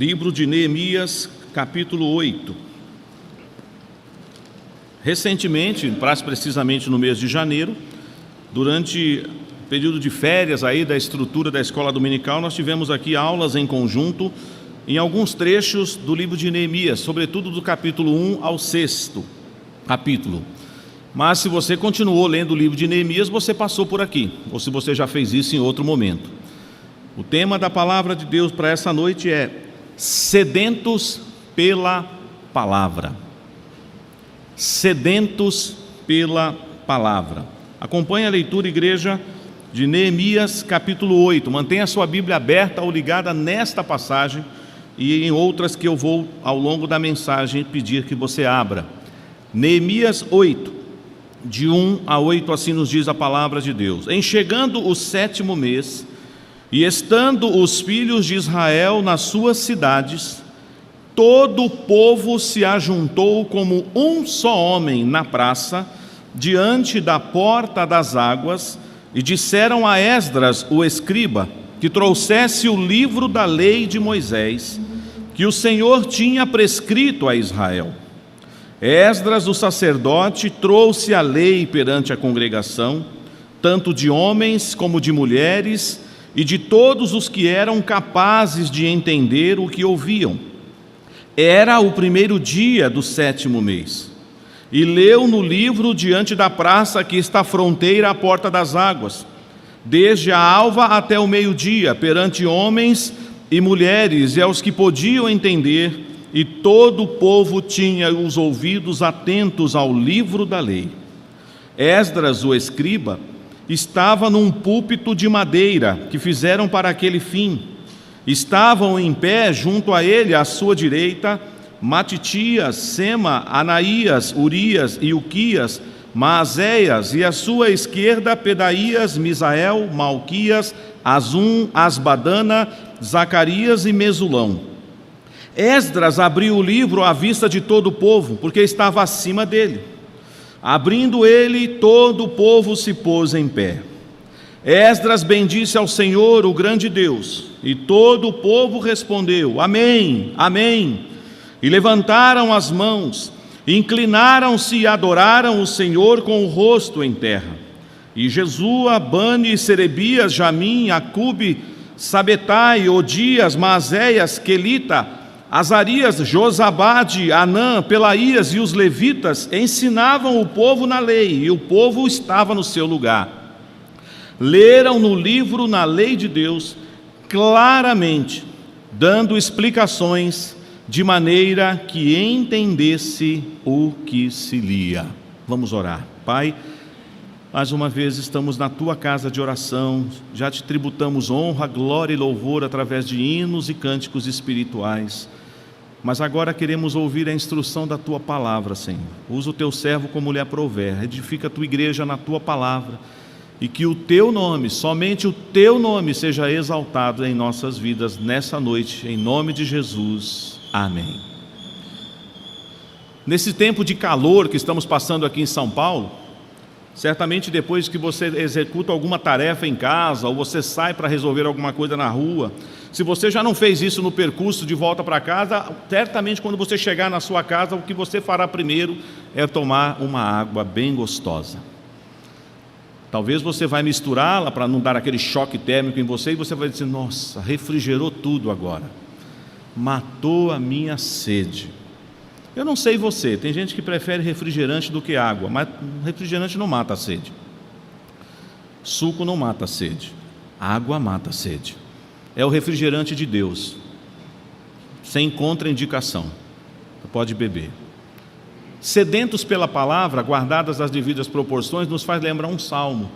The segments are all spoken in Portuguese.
Livro de Neemias, capítulo 8. Recentemente, mais precisamente no mês de janeiro, durante o período de férias aí da estrutura da escola dominical, nós tivemos aqui aulas em conjunto em alguns trechos do livro de Neemias, sobretudo do capítulo 1 ao 6º capítulo. Mas se você continuou lendo o livro de Neemias, você passou por aqui, ou se você já fez isso em outro momento. O tema da palavra de Deus para essa noite é sedentos pela palavra. Sedentos pela palavra. Acompanhe a leitura, igreja, de Neemias capítulo 8. Mantenha a sua Bíblia aberta ou ligada nesta passagem e em outras que eu vou, ao longo da mensagem, pedir que você abra. Neemias 8, de 1 a 8, assim nos diz a palavra de Deus. Em chegando o 7º mês, e estando os filhos de Israel nas suas cidades, todo o povo se ajuntou como um só homem na praça, diante da porta das águas, e disseram a Esdras, o escriba, que trouxesse o livro da lei de Moisés, que o Senhor tinha prescrito a Israel. Esdras, o sacerdote, trouxe a lei perante a congregação, tanto de homens como de mulheres, e de todos os que eram capazes de entender o que ouviam. Era o 1º dia do 7º mês. E leu no livro diante da praça que está fronteira à porta das águas, desde a alva até o meio-dia, perante homens e mulheres e aos que podiam entender, e todo o povo tinha os ouvidos atentos ao livro da lei. Esdras, o escriba, estava num púlpito de madeira que fizeram para aquele fim. Estavam em pé junto a ele, à sua direita, Matitias, Sema, Anaías, Urias e Uquias, Maazéias, e à sua esquerda Pedaías, Misael, Malquias, Azum, Asbadana, Zacarias e Mesulão. Esdras abriu o livro à vista de todo o povo, porque estava acima dele. Abrindo ele, todo o povo se pôs em pé. Esdras bendisse ao Senhor, o grande Deus, e todo o povo respondeu: Amém, Amém. E levantaram as mãos, inclinaram-se e adoraram o Senhor com o rosto em terra. E Jesua, Bani, Serebias, Jamim, Acube, Sabetai, Odias, Maazéias, Quelita, Azarias, Josabade, Anã, Pelaías e os levitas ensinavam o povo na lei, e o povo estava no seu lugar. Leram no livro, na lei de Deus, claramente, dando explicações, de maneira que entendesse o que se lia. Vamos orar. Pai, mais uma vez estamos na Tua casa de oração, já Te tributamos honra, glória e louvor através de hinos e cânticos espirituais. Mas agora queremos ouvir a instrução da Tua palavra, Senhor. Usa o Teu servo como lhe aprouver, edifica a Tua igreja na Tua palavra, e que o Teu nome, somente o Teu nome, seja exaltado em nossas vidas nessa noite, em nome de Jesus. Amém. Nesse tempo de calor que estamos passando aqui em São Paulo, certamente depois que você executa alguma tarefa em casa, ou você sai para resolver alguma coisa na rua, se você já não fez isso no percurso de volta para casa, certamente quando você chegar na sua casa, o que você fará primeiro é tomar uma água bem gostosa. Talvez você vai misturá-la para não dar aquele choque térmico em você, e você vai dizer: nossa, refrigerou tudo agora, matou a minha sede. Eu não sei você, tem gente que prefere refrigerante do que água, mas refrigerante não mata a sede. Suco não mata a sede, água mata a sede. É o refrigerante de Deus, sem contraindicação, pode beber. Sedentos pela palavra, guardadas as devidas proporções, nos faz lembrar um salmo: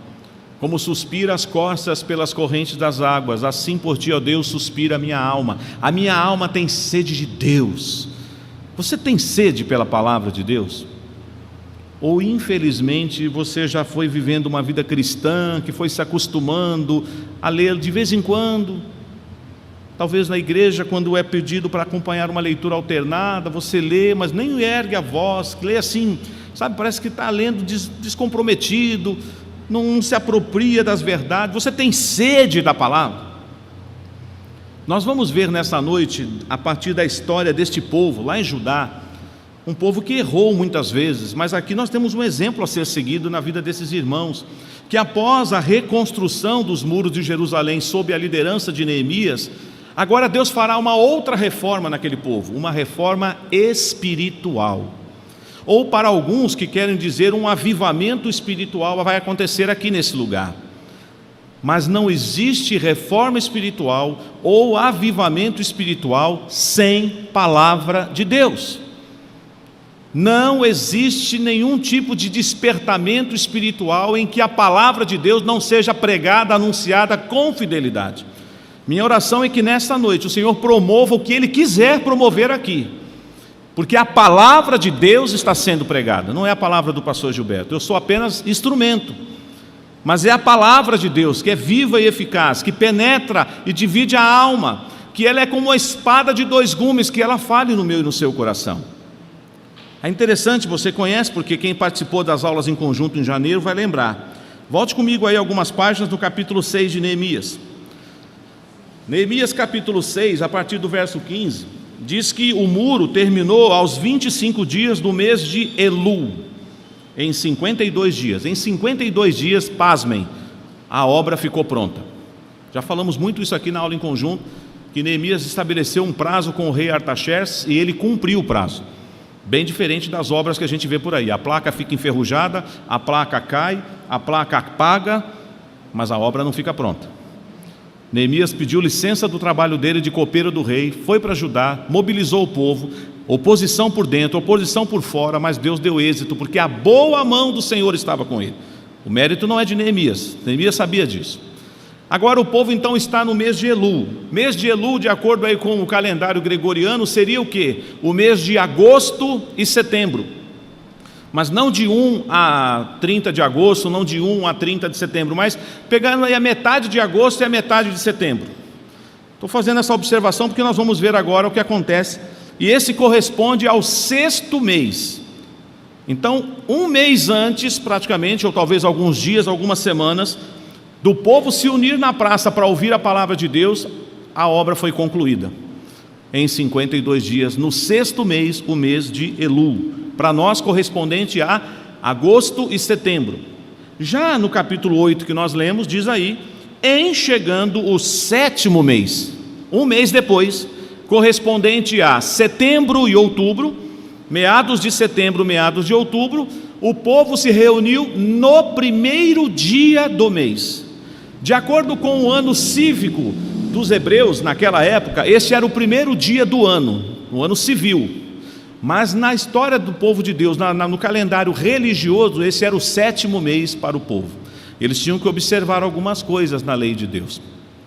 como suspira as costas pelas correntes das águas, assim por Ti, ó Deus, suspira a minha alma. A minha alma tem sede de Deus. Você tem sede pela palavra de Deus? Ou infelizmente você já foi vivendo uma vida cristã, que foi se acostumando a ler de vez em quando, talvez na igreja, quando é pedido para acompanhar uma leitura alternada, você lê, mas nem ergue a voz, lê assim, sabe, parece que está lendo descomprometido, não se apropria das verdades. Você tem sede da palavra? Nós vamos ver nessa noite, a partir da história deste povo, lá em Judá, um povo que errou muitas vezes, mas aqui nós temos um exemplo a ser seguido na vida desses irmãos, que após a reconstrução dos muros de Jerusalém, sob a liderança de Neemias, agora Deus fará uma outra reforma naquele povo, uma reforma espiritual. Ou para alguns que querem dizer um avivamento espiritual vai acontecer aqui nesse lugar. Mas não existe reforma espiritual ou avivamento espiritual sem palavra de Deus. Não existe nenhum tipo de despertamento espiritual em que a palavra de Deus não seja pregada, anunciada com fidelidade. Minha oração é que nesta noite o Senhor promova o que Ele quiser promover aqui, porque a palavra de Deus está sendo pregada, não é a palavra do pastor Gilberto, eu sou apenas instrumento, mas é a palavra de Deus que é viva e eficaz, que penetra e divide a alma, que ela é como uma espada de dois gumes, que ela fale no meu e no seu coração. É interessante, você conhece, porque quem participou das aulas em conjunto em janeiro vai lembrar. Volte comigo aí algumas páginas do capítulo 6 de Neemias. Neemias capítulo 6, a partir do verso 15, diz que o muro terminou aos 25 dias do mês de Elul, em 52 dias. Em 52 dias, pasmem, a obra ficou pronta. Já falamos muito isso aqui na aula em conjunto, que Neemias estabeleceu um prazo com o rei Artaxerxes e ele cumpriu o prazo. Bem diferente das obras que a gente vê por aí. A placa fica enferrujada, a placa cai, a placa apaga, mas a obra não fica pronta. Neemias pediu licença do trabalho dele de copeiro do rei, foi para Judá, mobilizou o povo, oposição por dentro, oposição por fora, mas Deus deu êxito, porque a boa mão do Senhor estava com ele. O mérito não é de Neemias, Neemias sabia disso. Agora o povo então está no mês de Elul. Mês de Elul, de acordo aí com o calendário gregoriano, seria o quê? O mês de agosto e setembro. Mas não de 1 a 30 de agosto, não de 1 a 30 de setembro, mas pegando aí a metade de agosto e a metade de setembro. Estou fazendo essa observação porque nós vamos ver agora o que acontece. E esse corresponde ao 6º mês. Então, um mês antes, praticamente, ou talvez alguns dias, algumas semanas, do povo se unir na praça para ouvir a palavra de Deus, a obra foi concluída em 52 dias, no 6º mês, o mês de Elul, para nós correspondente a agosto e setembro. Já no capítulo 8 que nós lemos, diz aí, em chegando o 7º mês, um mês depois, correspondente a setembro e outubro, meados de setembro, meados de outubro, o povo se reuniu no primeiro dia do mês. De acordo com o ano cívico dos hebreus, naquela época, este era o primeiro dia do ano, o ano civil. Mas na história do povo de Deus, no calendário religioso, esse era o 7º mês para o povo. Eles tinham que observar algumas coisas na lei de Deus.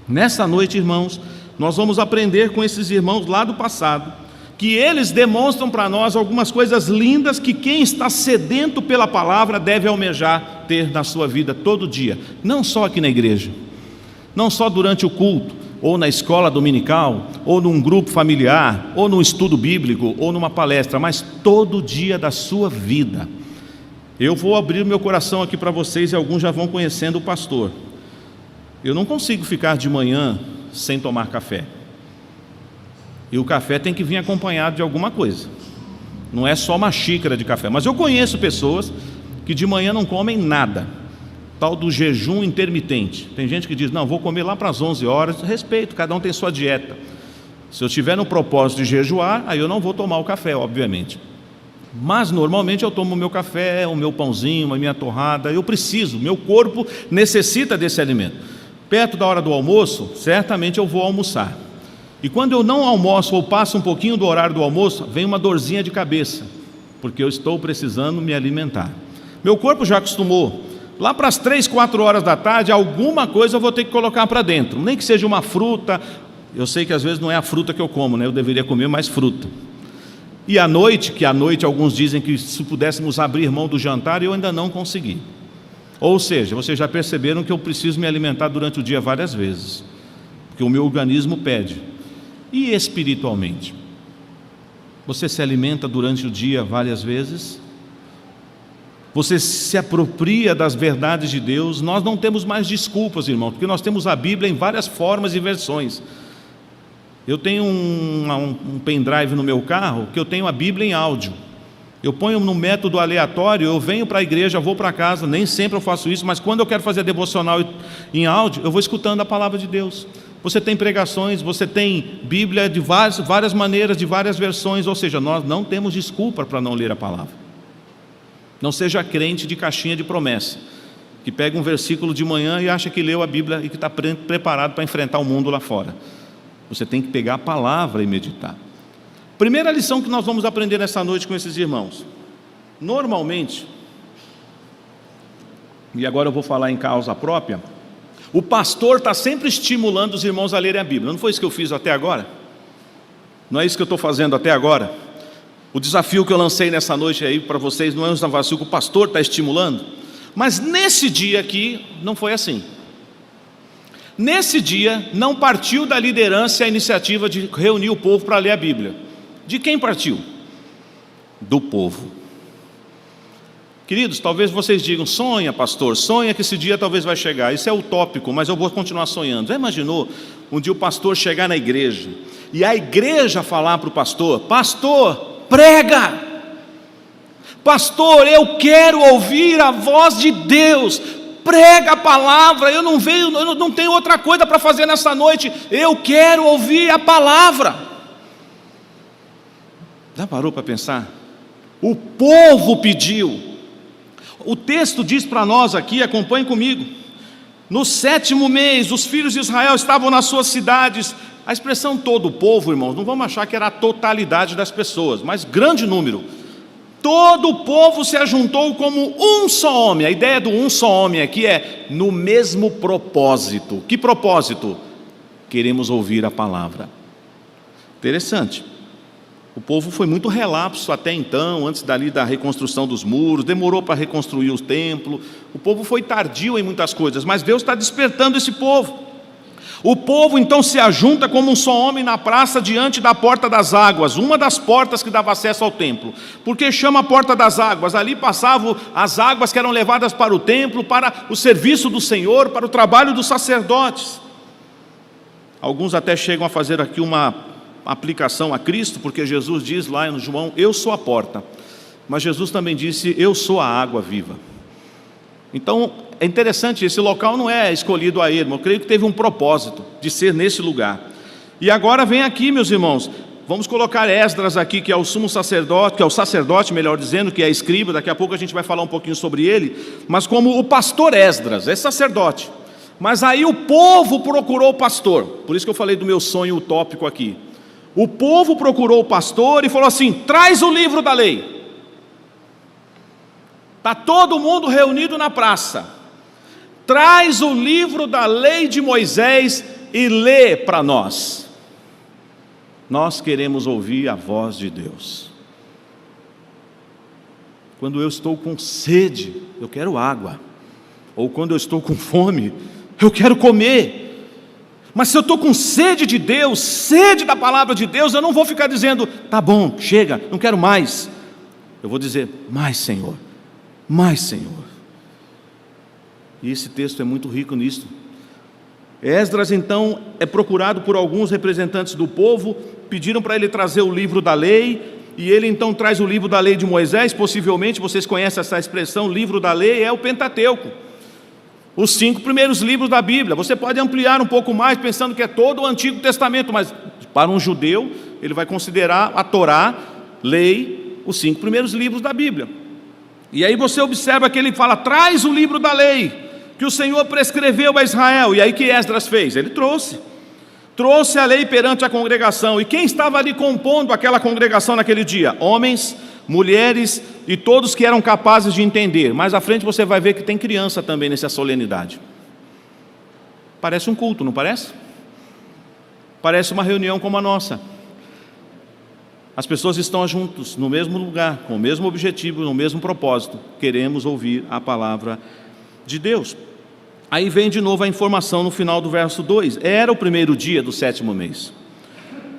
Nessa noite, irmãos, nós vamos aprender com esses irmãos lá do passado, que eles demonstram para nós algumas coisas lindas que quem está sedento pela palavra deve almejar ter na sua vida todo dia, não só aqui na igreja, não só durante o culto, ou na escola dominical, ou num grupo familiar, ou num estudo bíblico, ou numa palestra, mas todo dia da sua vida. Eu vou abrir meu coração aqui para vocês e alguns já vão conhecendo o pastor. Eu não consigo ficar de manhã sem tomar café. E o café tem que vir acompanhado de alguma coisa. Não é só uma xícara de café. Mas eu conheço pessoas que de manhã não comem nada. Tal do jejum intermitente. Tem gente que diz, não, vou comer lá para as 11 horas. Respeito, cada um tem sua dieta. Se eu tiver no propósito de jejuar, aí eu não vou tomar o café, obviamente. Mas normalmente eu tomo o meu café, o meu pãozinho, a minha torrada. Eu preciso, meu corpo necessita desse alimento. Perto da hora do almoço, certamente eu vou almoçar. E quando eu não almoço ou passo um pouquinho do horário do almoço, vem uma dorzinha de cabeça, porque eu estou precisando me alimentar. Meu corpo já acostumou. Lá para as 3, 4 horas da tarde, alguma coisa eu vou ter que colocar para dentro. Nem que seja uma fruta. Eu sei que às vezes não é a fruta que eu como, né? Eu deveria comer mais fruta. E à noite, que à noite alguns dizem que se pudéssemos abrir mão do jantar, eu ainda não consegui. Ou seja, vocês já perceberam que eu preciso me alimentar durante o dia várias vezes, porque o meu organismo pede. E espiritualmente? Você se alimenta durante o dia várias vezes? Você se apropria das verdades de Deus? Nós não temos mais desculpas, irmão, porque nós temos a Bíblia em várias formas e versões. Eu tenho um pendrive no meu carro que eu tenho a Bíblia em áudio. Eu ponho no método aleatório, eu venho para a igreja, vou para casa, nem sempre eu faço isso, mas quando eu quero fazer devocional em áudio, eu vou escutando a palavra de Deus. Você tem pregações, você tem Bíblia de várias maneiras, de várias versões, ou seja, nós não temos desculpa para não ler a palavra. Não seja crente de caixinha de promessa, que pega um versículo de manhã e acha que leu a Bíblia e que está preparado para enfrentar o mundo lá fora. Você tem que pegar a palavra e meditar. Primeira lição que nós vamos aprender nessa noite com esses irmãos. Normalmente, e agora eu vou falar em causa própria, o pastor está sempre estimulando os irmãos a lerem a Bíblia. Não foi isso que eu fiz até agora? Não é isso que eu estou fazendo até agora? O desafio que eu lancei nessa noite aí para vocês não é um desafio que o pastor está estimulando? Mas nesse dia aqui não foi assim. Nesse dia não partiu da liderança a iniciativa de reunir o povo para ler a Bíblia. De quem partiu? Do povo. Queridos, talvez vocês digam, sonha pastor, sonha que esse dia talvez vai chegar. Isso é utópico, mas eu vou continuar sonhando. Já imaginou um dia o pastor chegar na igreja e a igreja falar para o pastor: pastor, prega! Pastor, eu quero ouvir a voz de Deus, prega a palavra, eu não tenho outra coisa para fazer nessa noite, eu quero ouvir a palavra. Já parou para pensar? O povo pediu. O texto diz para nós aqui, acompanhe comigo: no 7º mês, os filhos de Israel estavam nas suas cidades. A expressão todo o povo, irmãos, não vamos achar que era a totalidade das pessoas, mas grande número. Todo o povo se ajuntou como um só homem. A ideia do um só homem aqui é no mesmo propósito. Que propósito? Queremos ouvir a palavra. Interessante. O povo foi muito relapso até então, antes dali da reconstrução dos muros, demorou para reconstruir o templo. O povo foi tardio em muitas coisas, mas Deus está despertando esse povo. O povo então se ajunta como um só homem na praça diante da porta das águas, uma das portas que dava acesso ao templo. Por que chama a porta das águas? Ali passavam as águas que eram levadas para o templo, para o serviço do Senhor, para o trabalho dos sacerdotes. Alguns até chegam a fazer aqui uma aplicação a Cristo, porque Jesus diz lá em João: eu sou a porta. Mas Jesus também disse: eu sou a água viva. Então é interessante, esse local não é escolhido a ermo, eu creio que teve um propósito de ser nesse lugar. E agora vem aqui, meus irmãos, vamos colocar Esdras aqui, que é o sumo sacerdote, que é o sacerdote, melhor dizendo, que é escriba. Daqui a pouco a gente vai falar um pouquinho sobre ele, mas como o pastor Esdras é sacerdote. Mas aí o povo procurou o pastor, por isso que eu falei do meu sonho utópico aqui. O povo procurou o pastor e falou assim: traz o livro da lei. Está todo mundo reunido na praça. Traz o livro da lei de Moisés e lê para nós. Nós queremos ouvir a voz de Deus. Quando eu estou com sede, eu quero água. Ou quando eu estou com fome, eu quero comer. Mas se eu estou com sede de Deus, sede da palavra de Deus, eu não vou ficar dizendo: tá bom, chega, não quero mais. Eu vou dizer: mais Senhor, mais Senhor. E esse texto é muito rico nisso. Esdras então é procurado por alguns representantes do povo, pediram para ele trazer o livro da lei, e ele então traz o livro da lei de Moisés. Possivelmente vocês conhecem essa expressão, livro da lei, é o Pentateuco. Os 5 primeiros livros da Bíblia. Você pode ampliar um pouco mais, pensando que é todo o Antigo Testamento, mas para um judeu, ele vai considerar a Torá, lei, os 5 primeiros livros da Bíblia. E aí você observa que ele fala: traz o livro da lei, que o Senhor prescreveu a Israel. E aí que Esdras fez? Ele trouxe a lei perante a congregação. E quem estava ali compondo aquela congregação naquele dia? Homens, mulheres e todos que eram capazes de entender. Mais à frente você vai ver que tem criança também nessa solenidade. Parece um culto, não parece? Parece uma reunião como a nossa. As pessoas estão juntos, no mesmo lugar, com o mesmo objetivo, no mesmo propósito. Queremos ouvir a palavra de Deus. Aí vem de novo a informação no final do verso 2. Era o primeiro dia do 7º mês.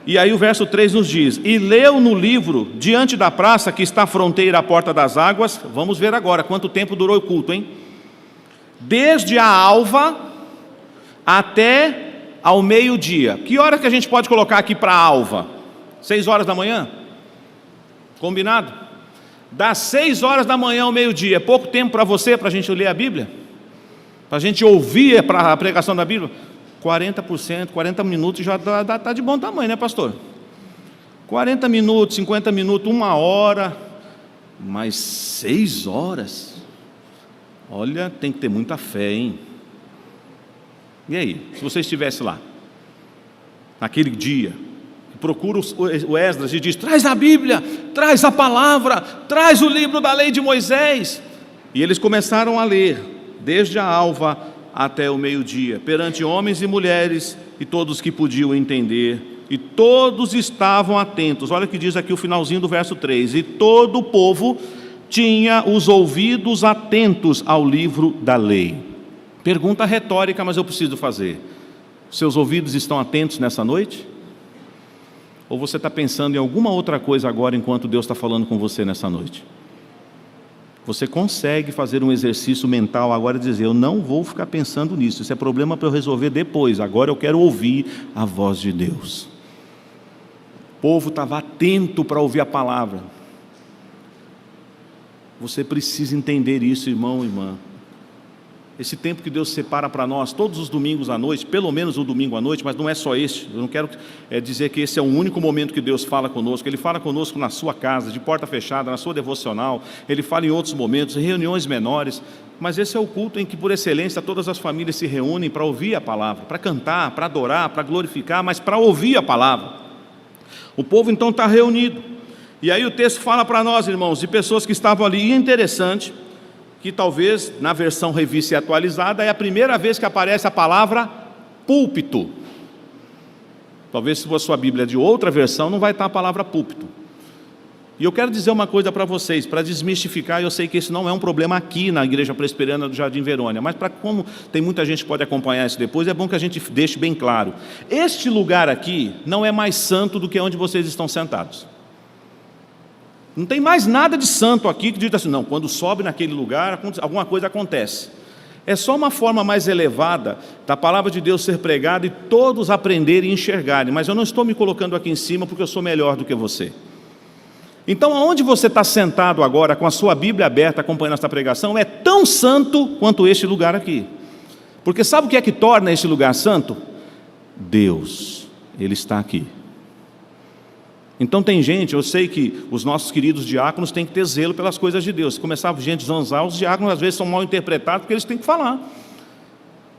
E aí o verso 3 nos diz: e leu no livro, diante da praça que está à fronteira à porta das águas. Vamos ver agora quanto tempo durou o culto, hein? Desde a alva até ao meio-dia. Que hora que a gente pode colocar aqui para a alva? 6 horas da manhã? Combinado? Das 6 horas da manhã ao meio-dia, é pouco tempo para você, para a gente ler a Bíblia? Para a gente ouvir a pregação da Bíblia? 40%, 40 minutos já está de bom tamanho, né, pastor? 40 minutos, 50 minutos, 1 hora, mas 6 horas? Olha, tem que ter muita fé, hein? E aí, se você estivesse lá, naquele dia, procura o Esdras e diz: traz a Bíblia, traz a palavra, traz o livro da lei de Moisés. E eles começaram a ler, desde a alva até o meio-dia, perante homens e mulheres e todos que podiam entender, e todos estavam atentos. Olha o que diz aqui o finalzinho do verso 3: e todo o povo tinha os ouvidos atentos ao livro da lei. Pergunta retórica, mas eu preciso fazer: seus ouvidos estão atentos nessa noite? Ou você está pensando em alguma outra coisa agora enquanto Deus está falando com você nessa noite? Você consegue fazer um exercício mental agora e dizer: eu não vou ficar pensando nisso, isso é problema para eu resolver depois, agora eu quero ouvir a voz de Deus. O povo estava atento para ouvir a palavra. Você precisa entender isso, irmão e irmã. Esse tempo que Deus separa para nós, todos os domingos à noite, pelo menos o domingo à noite, mas não é só este. Eu não quero dizer que esse é o único momento que Deus fala conosco. Ele fala conosco na sua casa, de porta fechada, na sua devocional. Ele fala em outros momentos, em reuniões menores. Mas esse é o culto em que, por excelência, todas as famílias se reúnem para ouvir a palavra, para cantar, para adorar, para glorificar, mas para ouvir a palavra. O povo então está reunido. E aí o texto fala para nós, irmãos, de pessoas que estavam ali. E é interessante que talvez na versão revista e atualizada é a primeira vez que aparece a palavra púlpito. Talvez se a sua Bíblia é de outra versão, não vai estar a palavra púlpito. E eu quero dizer uma coisa para vocês, para desmistificar. Eu sei que isso não é um problema aqui na Igreja Presbiteriana do Jardim Verônia, mas como tem muita gente que pode acompanhar isso depois, é bom que a gente deixe bem claro: este lugar aqui não é mais santo do que onde vocês estão sentados. Não tem mais nada de santo aqui que diz assim: não, quando sobe naquele lugar, alguma coisa acontece. É só uma forma mais elevada da palavra de Deus ser pregada e todos aprenderem e enxergarem. Mas eu não estou me colocando aqui em cima porque eu sou melhor do que você. Então, aonde você está sentado agora, com a sua Bíblia aberta, acompanhando esta pregação, é tão santo quanto este lugar aqui. Porque sabe o que é que torna este lugar santo? Deus, Ele está aqui. Então tem gente, eu sei que os nossos queridos diáconos têm que ter zelo pelas coisas de Deus. Se começar a gente zanzar, os diáconos às vezes são mal interpretados porque eles têm que falar.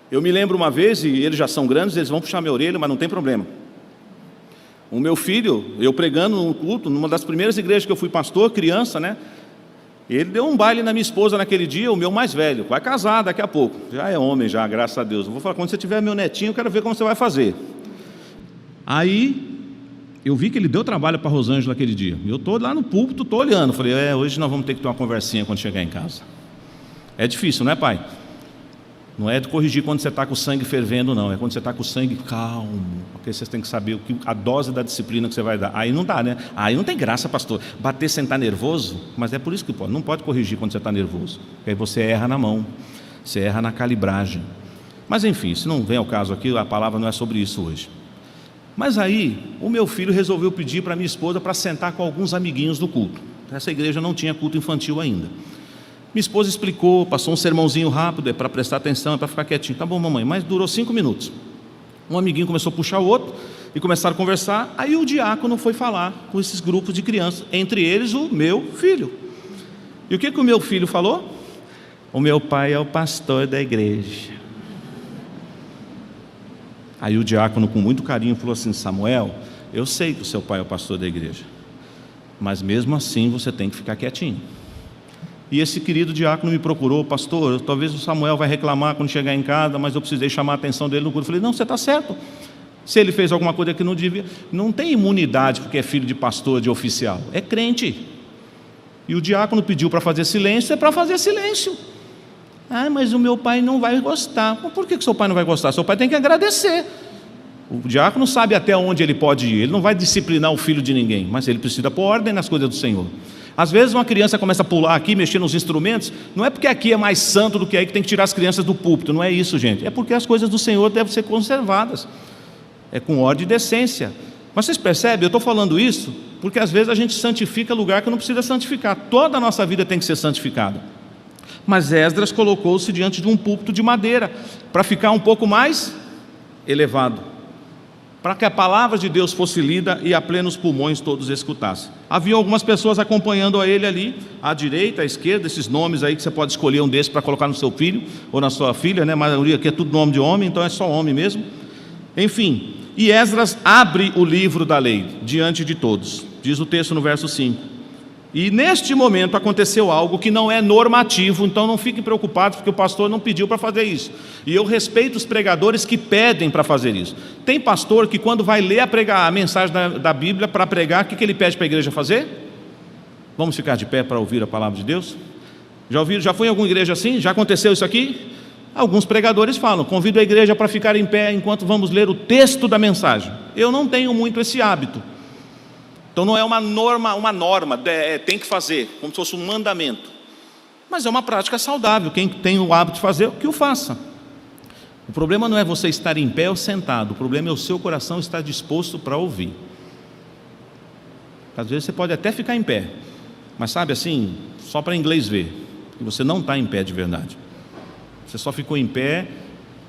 Eu me lembro uma vez, e eles já são grandes, eles vão puxar minha orelha, mas não tem problema. O meu filho, eu pregando num culto, numa das primeiras igrejas que eu fui pastor, criança, né? Ele deu um baile na minha esposa naquele dia, o meu mais velho, vai casar daqui a pouco. Já é homem já, graças a Deus. Eu vou falar: quando você tiver meu netinho, eu quero ver como você vai fazer. Aí eu vi que ele deu trabalho para a Rosângela aquele dia. Eu estou lá no púlpito, estou olhando. Falei: hoje nós vamos ter que ter uma conversinha quando chegar em casa. É difícil, não é, pai? Não é de corrigir quando você está com o sangue fervendo, não. É quando você está com o sangue calmo. Porque vocês têm que saber a dose da disciplina que você vai dar. Aí não dá, né? Aí não tem graça, pastor. Bater sem estar nervoso. Mas é por isso que pode. Não pode corrigir quando você está nervoso. Porque aí você erra na mão. Você erra na calibragem. Mas enfim, se não vem ao caso aqui, a palavra não é sobre isso hoje. Mas aí, o meu filho resolveu pedir para minha esposa para sentar com alguns amiguinhos do culto. Essa igreja não tinha culto infantil ainda. Minha esposa explicou, passou um sermãozinho rápido, é para prestar atenção, é para ficar quietinho. Tá bom, mamãe, mas durou 5 minutos. Um amiguinho começou a puxar o outro e começaram a conversar. Aí o diácono foi falar com esses grupos de crianças, entre eles o meu filho. E o que o meu filho falou? O meu pai é o pastor da igreja. Aí o diácono, com muito carinho, falou assim: Samuel, eu sei que o seu pai é o pastor da igreja, mas mesmo assim você tem que ficar quietinho. E esse querido diácono me procurou: pastor, talvez o Samuel vai reclamar quando chegar em casa, mas eu precisei chamar a atenção dele no culto. Eu falei: não, você está certo. Se ele fez alguma coisa que não devia, não tem imunidade porque é filho de pastor, de oficial, é crente. E o diácono pediu para fazer silêncio, é para fazer silêncio. Ah, mas o meu pai não vai gostar. Por que seu pai não vai gostar? Seu pai tem que agradecer. O diácono sabe até onde ele pode ir. Ele não vai disciplinar o filho de ninguém, mas ele precisa pôr ordem nas coisas do Senhor. Às vezes uma criança começa a pular aqui, mexer nos instrumentos. Não é porque aqui é mais santo do que aí que tem que tirar as crianças do púlpito. Não é isso, gente. É porque as coisas do Senhor devem ser conservadas. é com ordem e decência. Mas vocês percebem, eu estou falando isso porque às vezes a gente santifica lugar que não precisa santificar. Toda a nossa vida tem que ser santificada. Mas Esdras colocou-se diante de um púlpito de madeira para ficar um pouco mais elevado, para que a palavra de Deus fosse lida e a plenos pulmões todos escutassem. Havia algumas pessoas acompanhando a ele ali, à direita, à esquerda, esses nomes aí que você pode escolher um desses para colocar no seu filho ou na sua filha, né? A maioria aqui é tudo nome de homem, então é só homem mesmo. Enfim, e Esdras abre o livro da lei diante de todos, diz o texto no verso 5. E neste momento aconteceu algo que não é normativo, então não fiquem preocupados porque o pastor não pediu para fazer isso. E eu respeito os pregadores que pedem para fazer isso. Tem pastor que quando vai ler a mensagem da Bíblia para pregar, o que ele pede para a igreja fazer? Vamos ficar de pé para ouvir a palavra de Deus? Já ouviram? Já foi em alguma igreja assim? Já aconteceu isso aqui? Alguns pregadores falam, convido a igreja para ficar em pé enquanto vamos ler o texto da mensagem. Eu não tenho muito esse hábito. Então não é uma norma, tem que fazer, como se fosse um mandamento. Mas é uma prática saudável, quem tem o hábito de fazer, que o faça. O problema não é você estar em pé ou sentado, o problema é o seu coração estar disposto para ouvir. Às vezes você pode até ficar em pé, mas sabe assim, só para inglês ver, que você não está em pé de verdade. Você só ficou em pé,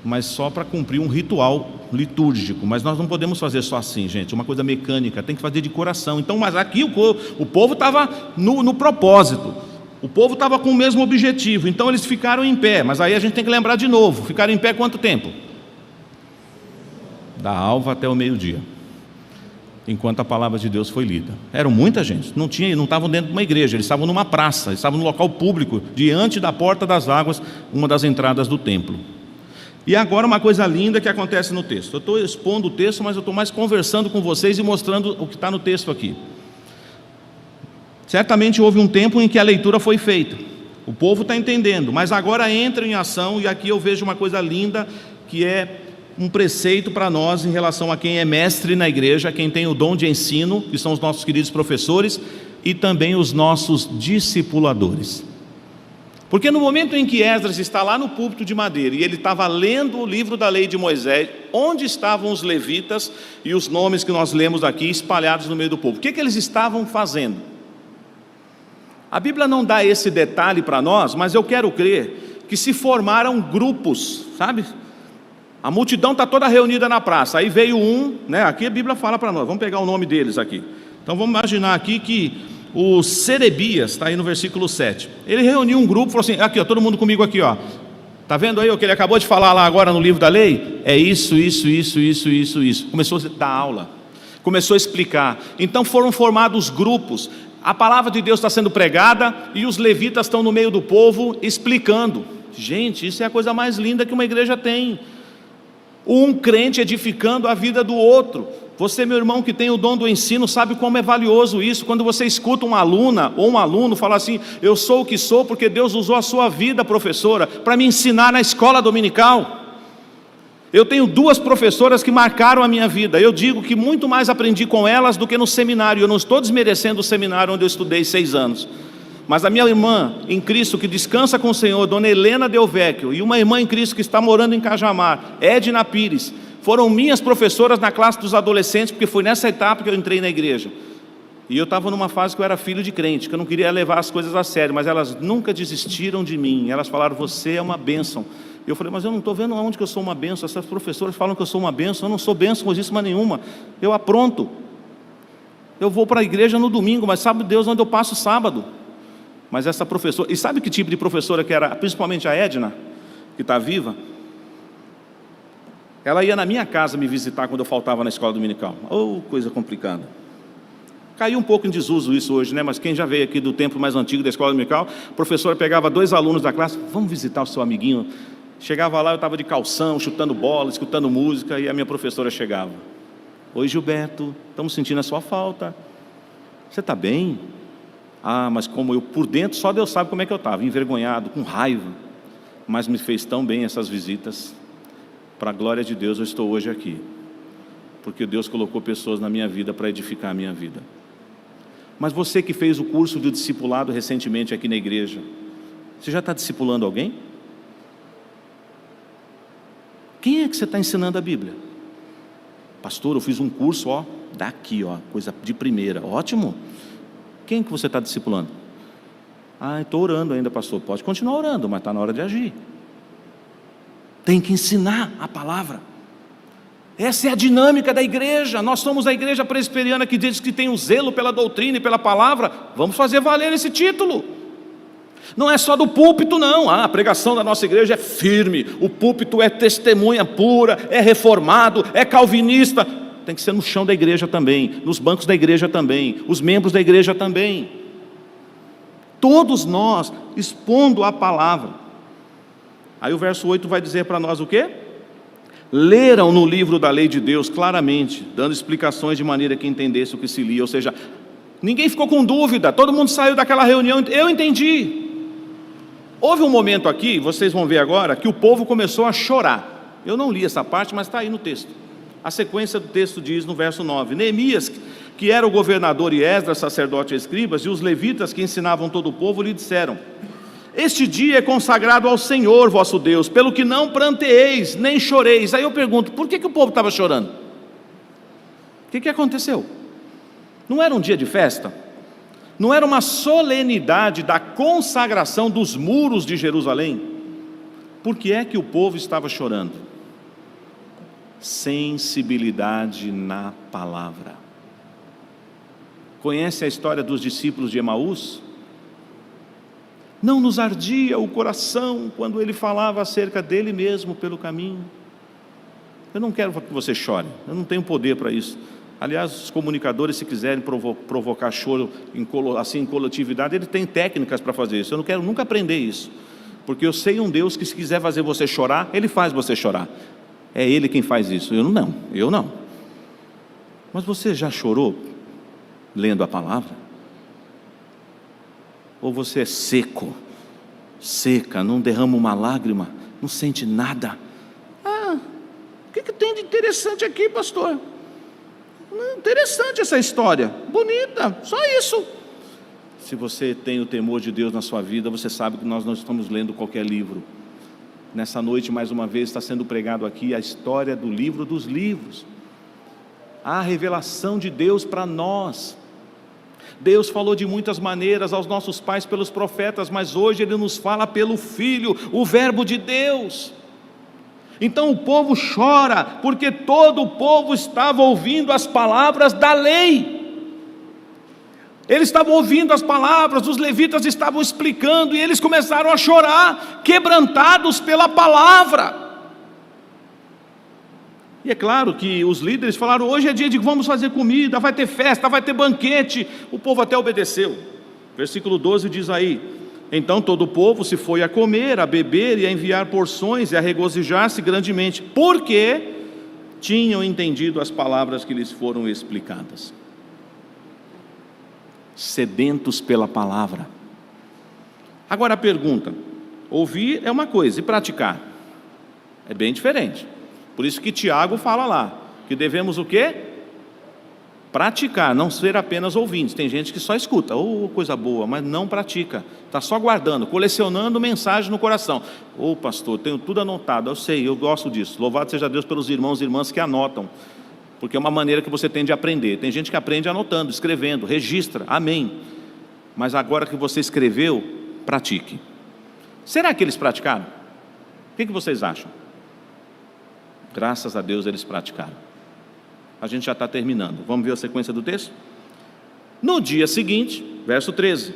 mas só para cumprir um ritual litúrgico. Mas nós não podemos fazer só assim, gente, uma coisa mecânica, tem que fazer de coração. Então, mas aqui o povo estava no propósito, o povo estava com o mesmo objetivo, então eles ficaram em pé. Mas aí a gente tem que lembrar de novo, ficaram em pé quanto tempo? Da alva até o meio-dia, enquanto a palavra de Deus foi lida. Eram muita gente, não estavam dentro de uma igreja, eles estavam numa praça, eles estavam num local público, diante da porta das águas, uma das entradas do templo. E agora uma coisa linda que acontece no texto. Eu estou expondo o texto, mas eu estou mais conversando com vocês e mostrando o que está no texto aqui. Certamente houve um tempo em que a leitura foi feita. O povo está entendendo, mas agora entra em ação, e aqui eu vejo uma coisa linda, que é um preceito para nós em relação a quem é mestre na igreja, quem tem o dom de ensino, que são os nossos queridos professores, e também os nossos discipuladores. Porque no momento em que Esdras está lá no púlpito de madeira e ele estava lendo o livro da lei de Moisés, onde estavam os levitas e os nomes que nós lemos aqui espalhados no meio do povo? O que eles estavam fazendo? A Bíblia não dá esse detalhe para nós, mas eu quero crer que se formaram grupos, sabe? A multidão está toda reunida na praça, aí veio aqui a Bíblia fala para nós, vamos pegar o nome deles aqui. Então vamos imaginar aqui que o Serebias, está aí no versículo 7, ele reuniu um grupo, falou assim, aqui ó, todo mundo comigo aqui ó, está vendo aí o que ele acabou de falar lá agora no livro da lei? É isso, começou a dar aula, começou a explicar, então foram formados grupos, a palavra de Deus está sendo pregada, e os levitas estão no meio do povo, explicando. Gente, isso é a coisa mais linda que uma igreja tem, um crente edificando a vida do outro. Você, meu irmão, que tem o dom do ensino, sabe como é valioso isso, quando você escuta uma aluna ou um aluno falar assim, eu sou o que sou porque Deus usou a sua vida, professora, para me ensinar na escola dominical. Eu tenho 2 professoras que marcaram a minha vida, eu digo que muito mais aprendi com elas do que no seminário. Eu não estou desmerecendo o seminário onde eu estudei 6 anos, mas a minha irmã em Cristo que descansa com o Senhor, Dona Helena Del Vecchio, e uma irmã em Cristo que está morando em Cajamar, Edna Pires, foram minhas professoras na classe dos adolescentes, porque foi nessa etapa que eu entrei na igreja. E eu estava numa fase que eu era filho de crente, que eu não queria levar as coisas a sério, mas elas nunca desistiram de mim. Elas falaram, você é uma bênção. Eu falei, mas eu não estou vendo aonde que eu sou uma bênção. Essas professoras falam que eu sou uma bênção. Eu não sou bênção coisíssima nenhuma. Eu apronto. Eu vou para a igreja no domingo, mas sabe Deus onde eu passo sábado. Mas essa professora, e sabe que tipo de professora que era, principalmente a Edna, que está viva? Ela ia na minha casa me visitar quando eu faltava na escola dominical. Coisa complicada. Caiu um pouco em desuso isso hoje, né? Mas quem já veio aqui do tempo mais antigo da escola dominical, a professora pegava 2 alunos da classe, vamos visitar o seu amiguinho. Chegava lá, eu estava de calção, chutando bola, escutando música, e a minha professora chegava. Oi, Gilberto, estamos sentindo a sua falta. Você está bem? Mas como eu por dentro, só Deus sabe como é que eu estava, envergonhado, com raiva. Mas me fez tão bem essas visitas. Para a glória de Deus eu estou hoje aqui, porque Deus colocou pessoas na minha vida para edificar a minha vida. Mas você que fez o curso de discipulado recentemente aqui na igreja, você já está discipulando alguém? Quem é que você está ensinando a Bíblia? Pastor, eu fiz um curso, daqui, coisa de primeira. Ótimo. Quem que você está discipulando? Estou orando ainda, pastor. Pode continuar orando, mas está na hora de agir. Tem que ensinar a palavra. Essa é a dinâmica da igreja. Nós somos a igreja presbiteriana que diz que tem um zelo pela doutrina e pela palavra. Vamos fazer valer esse título. Não é só do púlpito, não. A pregação da nossa igreja é firme. O púlpito é testemunha pura, é reformado, é calvinista. Tem que ser no chão da igreja também, nos bancos da igreja também, os membros da igreja também. Todos nós expondo a palavra. Aí o verso 8 vai dizer para nós o quê? Leram no livro da lei de Deus claramente, dando explicações de maneira que entendesse o que se lia. Ou seja, ninguém ficou com dúvida, todo mundo saiu daquela reunião, eu entendi. Houve um momento aqui, vocês vão ver agora, que o povo começou a chorar. Eu não li essa parte, mas está aí no texto. A sequência do texto diz no verso 9: Neemias, que era o governador, e Esdras, sacerdote e escribas, e os levitas que ensinavam todo o povo, lhe disseram: este dia é consagrado ao Senhor vosso Deus, pelo que não pranteeis, nem choreis. Aí eu pergunto, por que o povo estava chorando? O que aconteceu? Não era um dia de festa? Não era uma solenidade da consagração dos muros de Jerusalém? Por que é que o povo estava chorando? Sensibilidade na palavra. Conhece a história dos discípulos de Emaús? Não nos ardia o coração quando ele falava acerca dele mesmo pelo caminho? Eu não quero que você chore, eu não tenho poder para isso. Aliás, os comunicadores, se quiserem provocar choro em coletividade, eles têm técnicas para fazer isso. Eu não quero nunca aprender isso, porque eu sei um Deus que, se quiser fazer você chorar, Ele faz você chorar. É Ele quem faz isso, eu não. Mas você já chorou lendo a palavra? Ou você é seca, não derrama uma lágrima, não sente nada? O que tem de interessante aqui, pastor? Interessante essa história, bonita, só isso. Se você tem o temor de Deus na sua vida, você sabe que nós não estamos lendo qualquer livro. Nessa noite, mais uma vez, está sendo pregado aqui a história do livro dos livros, a revelação de Deus para nós. Deus falou de muitas maneiras aos nossos pais pelos profetas, mas hoje Ele nos fala pelo Filho, o Verbo de Deus. Então o povo chora, porque todo o povo estava ouvindo as palavras da lei. Eles estavam ouvindo as palavras, os levitas estavam explicando, e eles começaram a chorar, quebrantados pela palavra. E é claro que os líderes falaram: hoje é dia de vamos fazer comida, vai ter festa, vai ter banquete. O povo até obedeceu. Versículo 12 diz aí: então todo o povo se foi a comer, a beber e a enviar porções e a regozijar-se grandemente, porque tinham entendido as palavras que lhes foram explicadas. Sedentos pela palavra. Agora a pergunta: ouvir é uma coisa, e praticar? É bem diferente. Por isso que Tiago fala lá, que devemos o quê? Praticar, não ser apenas ouvintes. Tem gente que só escuta, coisa boa, mas não pratica, está só guardando, colecionando mensagem no coração. Pastor, tenho tudo anotado, eu sei, eu gosto disso. Louvado seja Deus pelos irmãos e irmãs que anotam, porque é uma maneira que você tem de aprender. Tem gente que aprende anotando, escrevendo, registra, amém. Mas agora que você escreveu, pratique. Será que eles praticaram? O que vocês acham? Graças a Deus eles praticaram. A gente já está terminando. Vamos ver a sequência do texto? No dia seguinte, verso 13: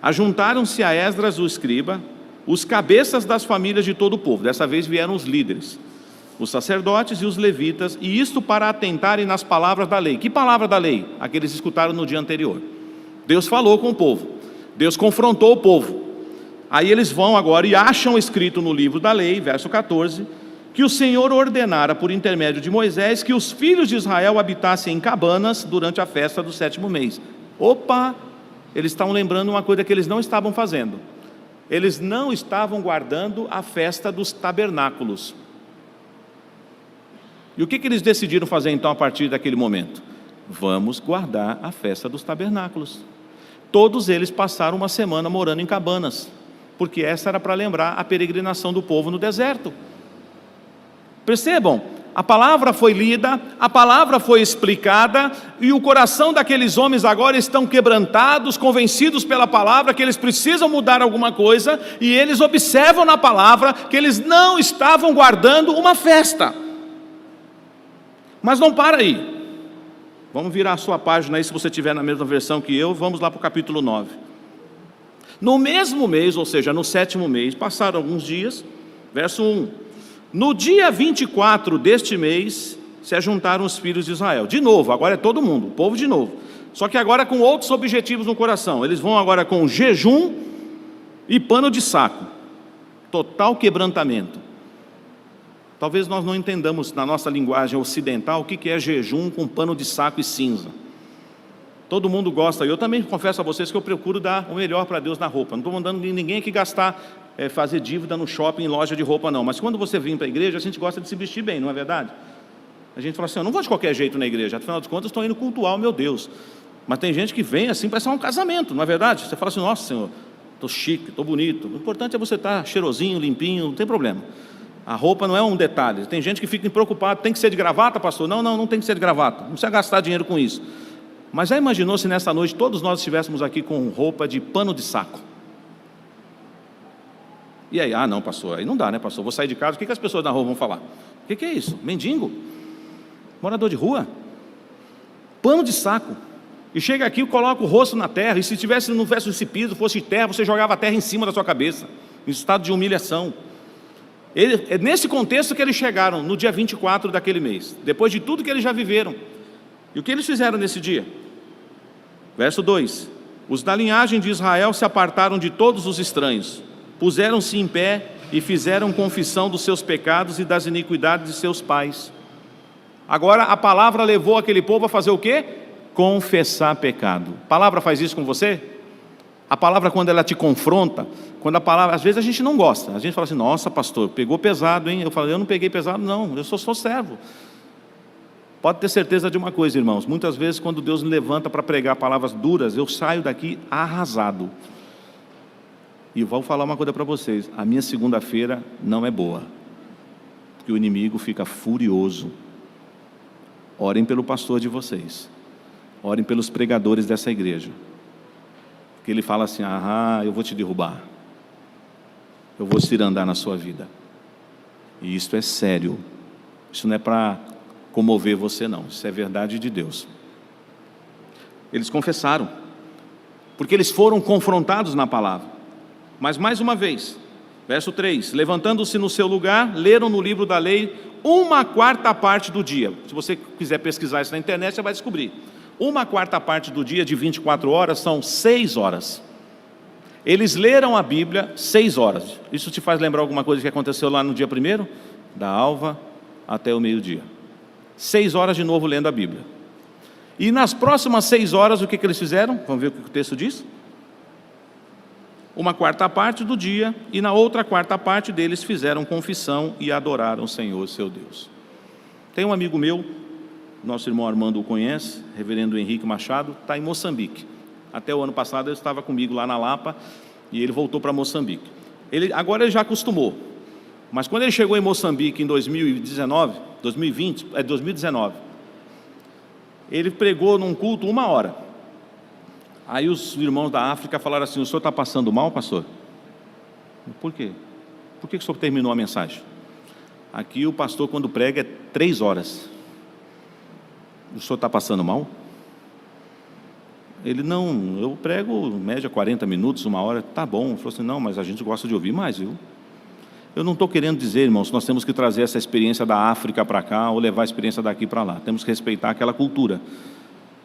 ajuntaram-se a Esdras o escriba, os cabeças das famílias de todo o povo. Dessa vez vieram os líderes, os sacerdotes e os levitas, e isto para atentarem nas palavras da lei. Que palavra da lei? A que eles escutaram no dia anterior. Deus falou com o povo, Deus confrontou o povo. Aí eles vão agora e acham escrito no livro da lei, verso 14, que o Senhor ordenara por intermédio de Moisés que os filhos de Israel habitassem em cabanas durante a festa do 7º mês. Eles estavam lembrando uma coisa que eles não estavam fazendo. Eles não estavam guardando a festa dos tabernáculos. E o que eles decidiram fazer então a partir daquele momento? Vamos guardar a festa dos tabernáculos. Todos eles passaram uma semana morando em cabanas, porque essa era para lembrar a peregrinação do povo no deserto. Percebam, A palavra foi lida, a palavra foi explicada, e o coração daqueles homens agora estão quebrantados, convencidos pela palavra que eles precisam mudar alguma coisa, e eles observam na palavra que eles não estavam guardando uma festa. Mas não para aí. Vamos virar a sua página aí, se você estiver na mesma versão que eu, vamos lá para o capítulo 9. No mesmo mês, ou seja, no 7º mês, passaram alguns dias, verso 1. No dia 24 deste mês, se ajuntaram os filhos de Israel. De novo, agora é todo mundo, o povo de novo. Só que agora com outros objetivos no coração. Eles vão agora com jejum e pano de saco. Total quebrantamento. Talvez nós não entendamos na nossa linguagem ocidental o que é jejum com pano de saco e cinza. Todo mundo gosta, eu também confesso a vocês que eu procuro dar o melhor para Deus na roupa. Não estou mandando ninguém aqui gastar, fazer dívida no shopping, em loja de roupa não. Mas quando você vem para a igreja, a gente gosta de se vestir bem, não é verdade? A gente fala assim, eu não vou de qualquer jeito na igreja, afinal de contas estou indo cultuar o meu Deus. Mas tem gente que vem assim, parece um casamento, não é verdade? Você fala assim, nossa Senhor, estou chique, estou bonito. O importante é você estar cheirosinho, limpinho, não tem problema. A roupa não é um detalhe. Tem gente que fica preocupada, tem que ser de gravata, pastor? Não tem que ser de gravata, não precisa gastar dinheiro com isso. Mas já imaginou se nessa noite todos nós estivéssemos aqui com roupa de pano de saco? E aí, não pastor, aí não dá, né pastor? Vou sair de casa, o que as pessoas na rua vão falar? O que é isso? Mendigo? Morador de rua? Pano de saco. E chega aqui e coloca o rosto na terra, e se não tivesse esse piso, fosse de terra, você jogava a terra em cima da sua cabeça, em estado de humilhação. É nesse contexto que eles chegaram, no dia 24 daquele mês, depois de tudo que eles já viveram. E o que eles fizeram nesse dia? Verso 2: os da linhagem de Israel se apartaram de todos os estranhos, puseram-se em pé e fizeram confissão dos seus pecados e das iniquidades de seus pais. Agora a palavra levou aquele povo a fazer o quê? Confessar pecado. A palavra faz isso com você? A palavra, quando ela te confronta, quando a palavra, às vezes a gente não gosta, a gente fala assim, nossa pastor, pegou pesado, hein? Eu falo, eu não peguei pesado não, eu sou servo. Pode ter certeza de uma coisa, irmãos, muitas vezes quando Deus me levanta para pregar palavras duras, eu saio daqui arrasado. E vou falar uma coisa para vocês, a minha segunda-feira não é boa, porque o inimigo fica furioso. Orem pelo pastor de vocês, orem pelos pregadores dessa igreja, porque ele fala assim, eu vou te derrubar, eu vou cirandar na sua vida. E isso é sério, isso não é para comover você não, isso é verdade de Deus. Eles confessaram, porque eles foram confrontados na palavra. Mas mais uma vez, verso 3, levantando-se no seu lugar, leram no livro da lei 1/4 parte do dia. Se você quiser pesquisar isso na internet, você vai descobrir. 1/4 parte do dia de 24 horas são 6 horas. Eles leram a Bíblia 6 horas. Isso te faz lembrar alguma coisa que aconteceu lá no dia 1º? Da alva até o meio-dia. 6 horas de novo lendo a Bíblia. E nas próximas 6 horas, o que eles fizeram? Vamos ver o que o texto diz? 1/4 parte do dia, e na outra 4ª parte deles fizeram confissão e adoraram o Senhor, seu Deus. Tem um amigo meu, nosso irmão Armando o conhece, reverendo Henrique Machado, está em Moçambique. Até o ano passado ele estava comigo lá na Lapa, e ele voltou para Moçambique. Agora ele já acostumou, mas quando ele chegou em Moçambique em 2019, ele pregou num culto 1 hora. Aí os irmãos da África falaram assim, o senhor está passando mal, pastor? Por quê? Por que o senhor terminou a mensagem? Aqui o pastor, quando prega, é 3 horas. O senhor está passando mal? Ele, não, eu prego média 40 minutos, 1 hora, tá bom. Ele falou assim, não, mas a gente gosta de ouvir mais, viu? Eu não estou querendo dizer, irmãos, nós temos que trazer essa experiência da África para cá, ou levar a experiência daqui para lá. Temos que respeitar aquela cultura.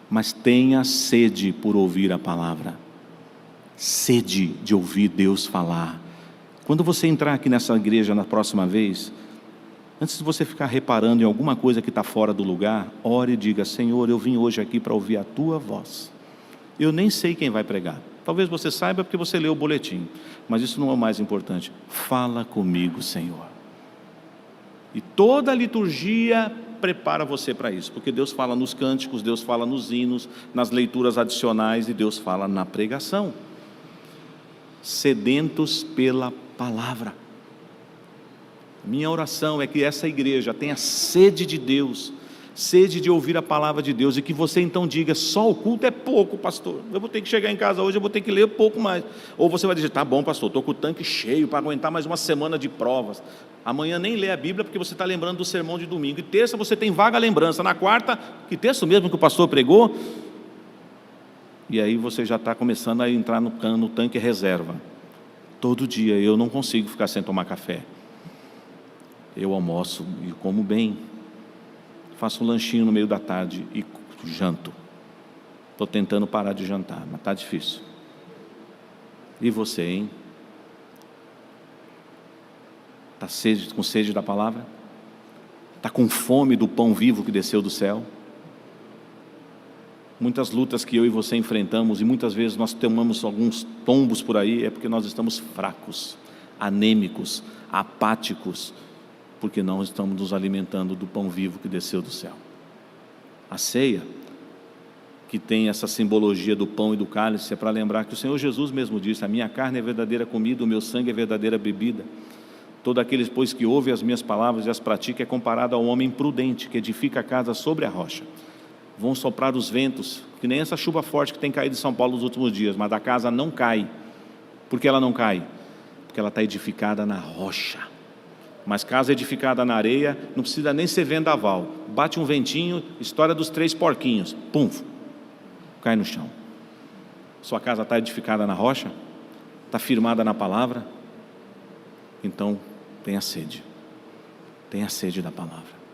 Mas tenha sede por ouvir a palavra, sede de ouvir Deus falar. Quando você entrar aqui nessa igreja na próxima vez, antes de você ficar reparando em alguma coisa que está fora do lugar, ore e diga, Senhor, eu vim hoje aqui para ouvir a tua voz. Eu nem sei quem vai pregar, talvez você saiba porque você leu o boletim, mas isso não é o mais importante. Fala comigo, Senhor. E toda a liturgia prepara você para isso, porque Deus fala nos cânticos, Deus fala nos hinos, nas leituras adicionais, e Deus fala na pregação. Sedentos pela palavra. Minha oração é que essa igreja tenha sede de Deus, sede de ouvir a palavra de Deus, e que você então diga: só o culto é pouco, pastor, eu vou ter que chegar em casa hoje, eu vou ter que ler um pouco mais. Ou você vai dizer: tá bom, pastor, estou com o tanque cheio para aguentar mais uma semana de provas. Amanhã nem lê a Bíblia, porque você está lembrando do sermão de domingo, e terça você tem vaga lembrança, na quarta, que texto mesmo que o pastor pregou? E aí você já está começando a entrar no tanque reserva. Todo dia eu não consigo ficar sem tomar café. Eu almoço e como bem, faço um lanchinho no meio da tarde e janto. Estou tentando parar de jantar, mas está difícil. E você, hein? Está com sede da palavra? Está com fome do pão vivo que desceu do céu? Muitas lutas que eu e você enfrentamos, e muitas vezes nós tomamos alguns tombos por aí, é porque nós estamos fracos, anêmicos, apáticos, porque não estamos nos alimentando do pão vivo que desceu do céu. A ceia, que tem essa simbologia do pão e do cálice, é para lembrar que o Senhor Jesus mesmo disse: a minha carne é verdadeira comida, o meu sangue é verdadeira bebida. Todo aquele, pois, que ouve as minhas palavras e as pratica é comparado ao homem prudente, que edifica a casa sobre a rocha. Vão soprar os ventos, que nem essa chuva forte que tem caído em São Paulo nos últimos dias, mas a casa não cai. Por que ela não cai? Porque ela está edificada na rocha. Mas casa edificada na areia, não precisa nem ser vendaval. Bate um ventinho, história dos 3 porquinhos, pum, cai no chão. Sua casa está edificada na rocha? Está firmada na palavra? Então, tenha sede da palavra.